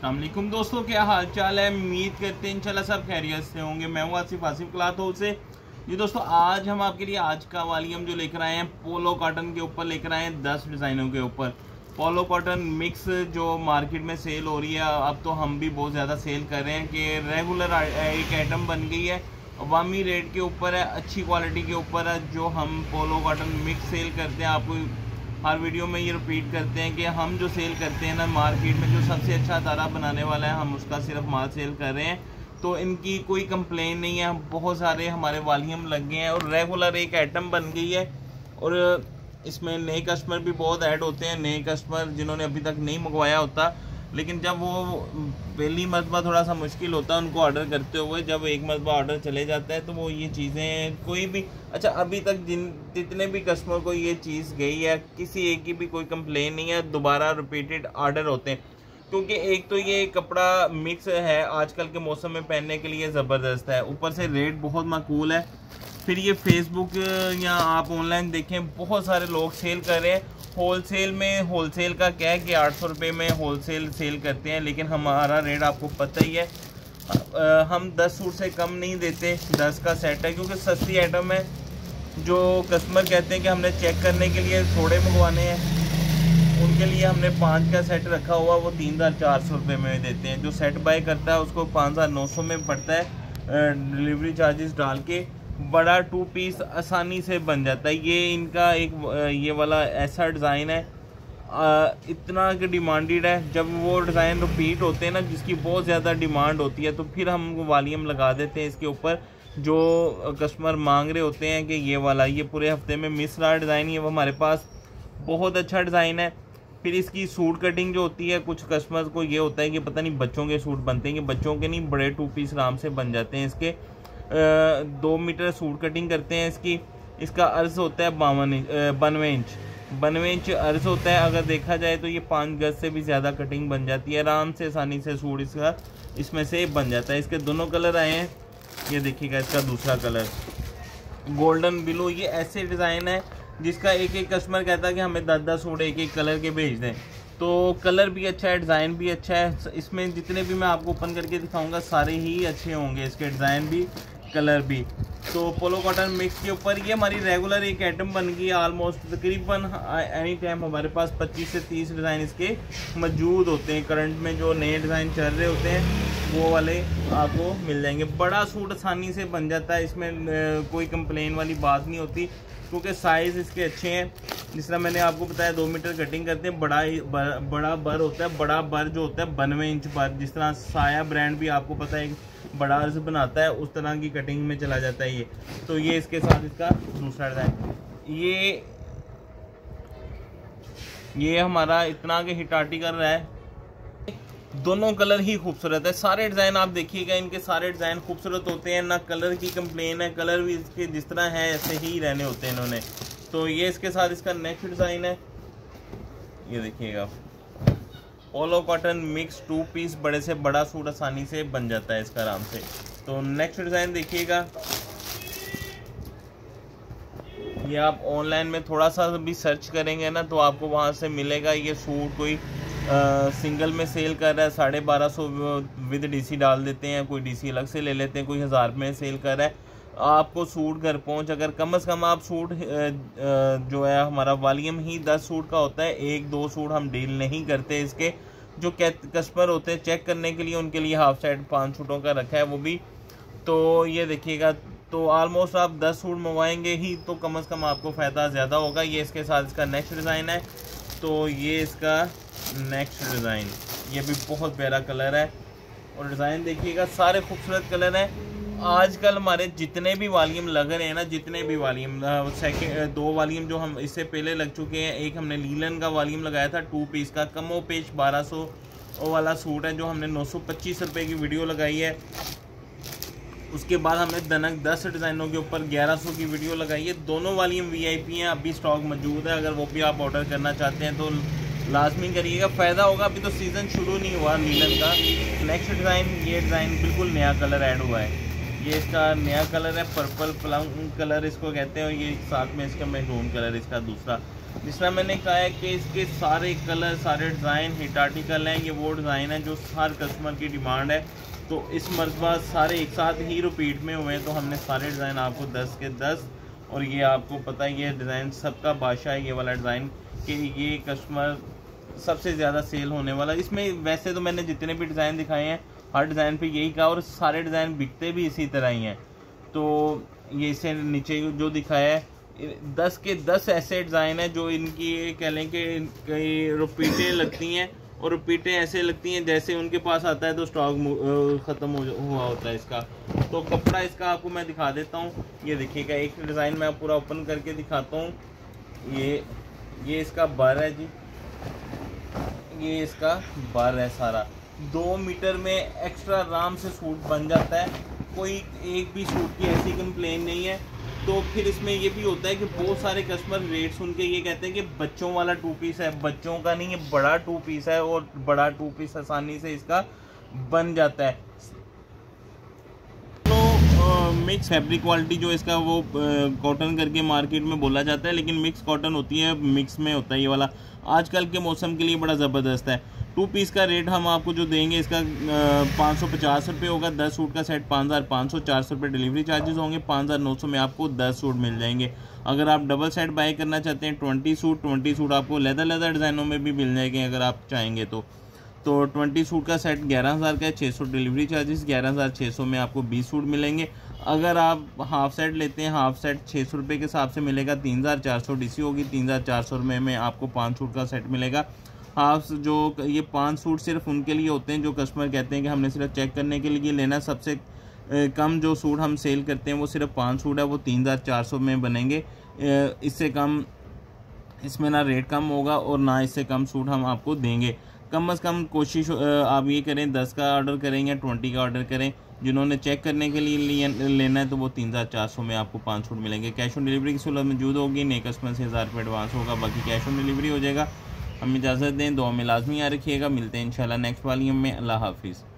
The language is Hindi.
अस्सलाम वालेकुम दोस्तों, क्या हाल चाल है। उम्मीद करते हैं इंशाल्लाह सब खैरियत से होंगे। मैं हूँ आसिफ क्लॉथ हाउस से। जी दोस्तों, आज हम आपके लिए आज का वॉल्यूम जो लेकर आए हैं पोलो कॉटन के ऊपर लेकर आए हैं 10 डिज़ाइनों के ऊपर। पोलो कॉटन मिक्स जो मार्केट में सेल हो रही है, अब तो हम भी बहुत ज़्यादा सेल कर रहे हैं कि रेगुलर एक आइटम बन गई है, अवामी रेट के ऊपर है, अच्छी क्वालिटी के ऊपर है। जो हम पोलो कॉटन मिक्स सेल करते हैं, आपको हर वीडियो में ये रिपीट करते हैं कि हम जो सेल करते हैं ना, मार्केट में जो सबसे अच्छा अदारा बनाने वाला है, हम उसका सिर्फ माल सेल कर रहे हैं। तो इनकी कोई कंप्लेन नहीं है। बहुत सारे हमारे वॉल्यूम लग गए हैं और रेगुलर एक आइटम बन गई है। और इसमें नए कस्टमर भी बहुत ऐड होते हैं, नए कस्टमर जिन्होंने अभी तक नहीं मंगवाया होता, लेकिन जब वो पहली मरतबा थोड़ा सा मुश्किल होता है उनको ऑर्डर करते हुए। जब एक मरतबा ऑर्डर चले जाता है तो वो ये चीज़ें कोई भी अच्छा, अभी तक जितने भी कस्टमर को ये चीज़ गई है, किसी एक की भी कोई कंप्लेन नहीं है। दोबारा रिपीटेड ऑर्डर होते हैं, क्योंकि एक तो ये कपड़ा मिक्स है, आजकल के मौसम में पहनने के लिए ज़बरदस्त है, ऊपर से रेट बहुत माकूल है। फिर ये फेसबुक या आप ऑनलाइन देखें, बहुत सारे लोग सेल कर रहे हैं होलसेल में। होलसेल का क्या है कि 800 रुपये में होलसेल सेल करते हैं, लेकिन हमारा रेट आपको पता ही है। हम 10 सूट से कम नहीं देते, 10 का सेट है, क्योंकि सस्ती आइटम है। जो कस्टमर कहते हैं कि हमने चेक करने के लिए थोड़े मंगवाने हैं, उनके लिए हमने 5 का सेट रखा हुआ, वो 3400 रुपये में देते हैं। जो सेट बाय करता है उसको 5900 में पड़ता है, डिलीवरी चार्जेस डाल के। बड़ा 2 पीस आसानी से बन जाता है। ये इनका एक ये वाला ऐसा डिज़ाइन है, इतना कि डिमांडेड है। जब वो डिज़ाइन रिपीट होते हैं ना, जिसकी बहुत ज़्यादा डिमांड होती है, तो फिर हम वॉल्यूम लगा देते हैं इसके ऊपर। जो कस्टमर मांग रहे होते हैं कि ये वाला, ये पूरे हफ्ते में मिस रहा डिज़ाइन, ये वो हमारे पास बहुत अच्छा डिज़ाइन है। फिर इसकी सूट कटिंग जो होती है, कुछ कस्टमर को ये होता है कि पता नहीं बच्चों के सूट बनते हैं, कि बच्चों के नहीं, बड़े 2 पीस आराम से बन जाते हैं इसके। 2 मीटर सूट कटिंग करते हैं इसकी। इसका अर्ज होता है 92 इंच अर्ज होता है। अगर देखा जाए तो ये 5 गज से भी ज़्यादा कटिंग बन जाती है, आराम से आसानी से सूट इसका इसमें से बन जाता है। इसके दोनों कलर आए हैं, ये देखिएगा। इसका दूसरा कलर गोल्डन ब्लू, ये ऐसे डिज़ाइन है जिसका एक एक कस्टमर कहता है कि हमें 10-10 सूट एक एक कलर के भेज दें। तो कलर भी अच्छा है, डिज़ाइन भी अच्छा है। इसमें जितने भी मैं आपको ओपन करके दिखाऊंगा सारे ही अच्छे होंगे, इसके डिज़ाइन भी कलर भी। तो पोलो कॉटन मिक्स के ऊपर ये हमारी रेगुलर एक आइटम बन गई है। ऑलमोस्ट तकरीबन एनी टाइम हमारे पास 25 से 30 डिज़ाइन इसके मौजूद होते हैं। करंट में जो नए डिज़ाइन चल रहे होते हैं वो वाले आपको मिल जाएंगे। बड़ा सूट आसानी से बन जाता है, इसमें कोई कंप्लेन वाली बात नहीं होती, क्योंकि साइज़ इसके अच्छे हैं। जिस तरह मैंने आपको बताया 2 मीटर कटिंग करते हैं। बड़ा बर होता है, बड़ा बर जो होता है 92 इंच बर। जिस तरह साया ब्रांड भी आपको पता है बड़ा अर्ज बनाता है, उस तरह की कटिंग में चला जाता है ये। तो ये इसके साथ इसका दूसरा डिज़ाइन, ये हमारा इतना के हिटाटी कर रहा है। दोनों कलर ही खूबसूरत है। सारे डिज़ाइन आप देखिएगा, इनके सारे डिज़ाइन खूबसूरत होते हैं, ना कलर की कंप्लेन है। कलर भी इसके जिस तरह है ऐसे ही रहने होते हैं इन्होंने। तो ये इसके साथ इसका नेक्स्ट डिज़ाइन है, ये देखिएगा। पोलो कॉटन मिक्स 2 पीस, बड़े से बड़ा सूट आसानी से बन जाता है इसका आराम से। तो नेक्स्ट डिज़ाइन देखिएगा। ये आप ऑनलाइन में थोड़ा सा भी सर्च करेंगे ना, तो आपको वहाँ से मिलेगा। ये सूट कोई सिंगल में सेल कर रहा है 1250 विद डीसी डाल देते हैं, कोई डीसी अलग से ले लेते हैं, कोई 1000 में सेल कर रहा है। आपको सूट घर पहुंच, अगर कम से कम आप सूट जो है हमारा वॉल्यूम ही 10 सूट का होता है, 1-2 सूट हम डील नहीं करते इसके। जो कस्टमर होते हैं चेक करने के लिए, उनके लिए हाफ सेट 5 सूटों का रखा है वो भी। तो ये देखिएगा, तो ऑलमोस्ट आप 10 सूट मंगवाएंगे ही तो कम से कम आपको फ़ायदा ज़्यादा होगा। ये इसके साथ इसका नेक्स्ट डिज़ाइन है। तो ये इसका नेक्स्ट डिज़ाइन, ये भी बहुत प्यारा कलर है। और डिज़ाइन देखिएगा, सारे खूबसूरत कलर हैं। आजकल हमारे जितने भी वॉल्यूम लग रहे हैं ना, जितने भी वॉल्यूम, 2 वॉल्यूम जो हम इससे पहले लग चुके हैं। एक हमने लीलन का वॉल्यूम लगाया था 2 पीस का, कमो पेश 1200 वाला सूट है, जो हमने 925 रुपये की वीडियो लगाई है। उसके बाद हमने दनक 10 डिज़ाइनों के ऊपर 1100 की वीडियो लगाई है। दोनों वॉल्यूम VIP हैं, अभी स्टॉक मौजूद है। अगर वो भी आप ऑर्डर करना चाहते हैं तो लाजमी करिएगा, फ़ायदा होगा। अभी तो सीज़न शुरू नहीं हुआ लीलन का। नेक्स्ट डिज़ाइन, ये डिज़ाइन बिल्कुल नया कलर ऐड हुआ है। ये इसका नया कलर है, पर्पल प्लम कलर इसको कहते हैं। और ये साथ में इसका मैरून कलर इसका दूसरा। जिस तरह मैंने कहा है कि इसके सारे कलर, सारे डिज़ाइन हिट आर्टिकल हैं। ये वो डिज़ाइन है जो हर कस्टमर की डिमांड है, तो इस मरतबा सारे एक साथ ही रिपीट में हुए हैं, तो हमने सारे डिज़ाइन आपको 10 के 10, और ये आपको पता है ये डिज़ाइन सबका बादशाह है, ये वाला डिज़ाइन कि ये कस्टमर सबसे ज़्यादा सेल होने वाला। इसमें वैसे तो मैंने जितने भी डिज़ाइन दिखाए हैं हर डिज़ाइन पे यही कहा, और सारे डिज़ाइन बिकते भी इसी तरह ही हैं। तो ये इसे नीचे जो दिखाया है 10 के 10 ऐसे डिज़ाइन है जो इनकी कह लें कि कई रिपीटें लगती हैं, और रिपीटें ऐसे लगती हैं जैसे उनके पास आता है तो स्टॉक ख़त्म हुआ होता है इसका। तो कपड़ा इसका आपको मैं दिखा देता हूँ। ये देखिएगा, एक डिज़ाइन मैं पूरा ओपन करके दिखाता हूँ। ये इसका बर है जी, ये इसका बर है सारा। 2 मीटर में एक्स्ट्रा आराम से सूट बन जाता है, कोई एक भी सूट की ऐसी कंप्लेन नहीं है। तो फिर इसमें ये भी होता है कि बहुत सारे कस्टमर रेट सुन के ये कहते हैं कि बच्चों वाला 2 पीस है। बच्चों का नहीं, ये बड़ा 2 पीस है, और बड़ा 2 पीस आसानी से इसका बन जाता है। तो मिक्स फैब्रिक क्वालिटी जो इसका वो कॉटन करके मार्केट में बोला जाता है, लेकिन मिक्स कॉटन होती है, मिक्स में होता है ये वाला। आजकल के मौसम के लिए बड़ा ज़बरदस्त है। 2 पीस का रेट हम आपको जो देंगे इसका 550 रुपये होगा। 10 सूट का सेट 5500, 400 रुपये डिलीवरी चार्जेस होंगे। 5900 में आपको 10 सूट मिल जाएंगे। अगर आप डबल सेट बाय करना चाहते हैं 20 सूट आपको लेदर डिज़ाइनों में भी मिल जाएंगे अगर आप चाहेंगे तो 20 सूट का सेट 11000 का है, 600 डिलीवरी चार्जेस, 11600 में आपको 20 सूट मिलेंगे। अगर आप हाफ सेट लेते हैं, हाफ सेट 600 रुपये के हिसाब से मिलेगा, 3400 डीसी होगी। 3400 रुपये में आपको 5 सूट का सेट मिलेगा। हाफ जो ये 5 सूट सिर्फ उनके लिए होते हैं जो कस्टमर कहते हैं कि हमने सिर्फ चेक करने के लिए लेना। सबसे कम जो सूट हम सेल करते हैं वो सिर्फ 5 सूट है, वो 3400 में बनेंगे। इससे कम इसमें ना रेट कम होगा और ना इससे कम सूट हम आपको देंगे। कम से कम कोशिश आप ये करें 10 का ऑर्डर करें या 20 का ऑर्डर करें। जिन्होंने चेक करने के लिए लेना है तो वो 3400 में आपको 5 सूट मिलेंगे। कैश ऑन डिलीवरी की सहूलत मौजूद होगी। नए कस्टमर से 1000 रुपये एडवांस होगा, बाकी कैश ऑन डिलीवरी हो जाएगा। हमें इजाज़त दें, दुआ में लाजमी याद रखिएगा। मिलते हैं इंशाल्लाह नेक्स्ट वॉल्यूम में। अल्लाह हाफिज़।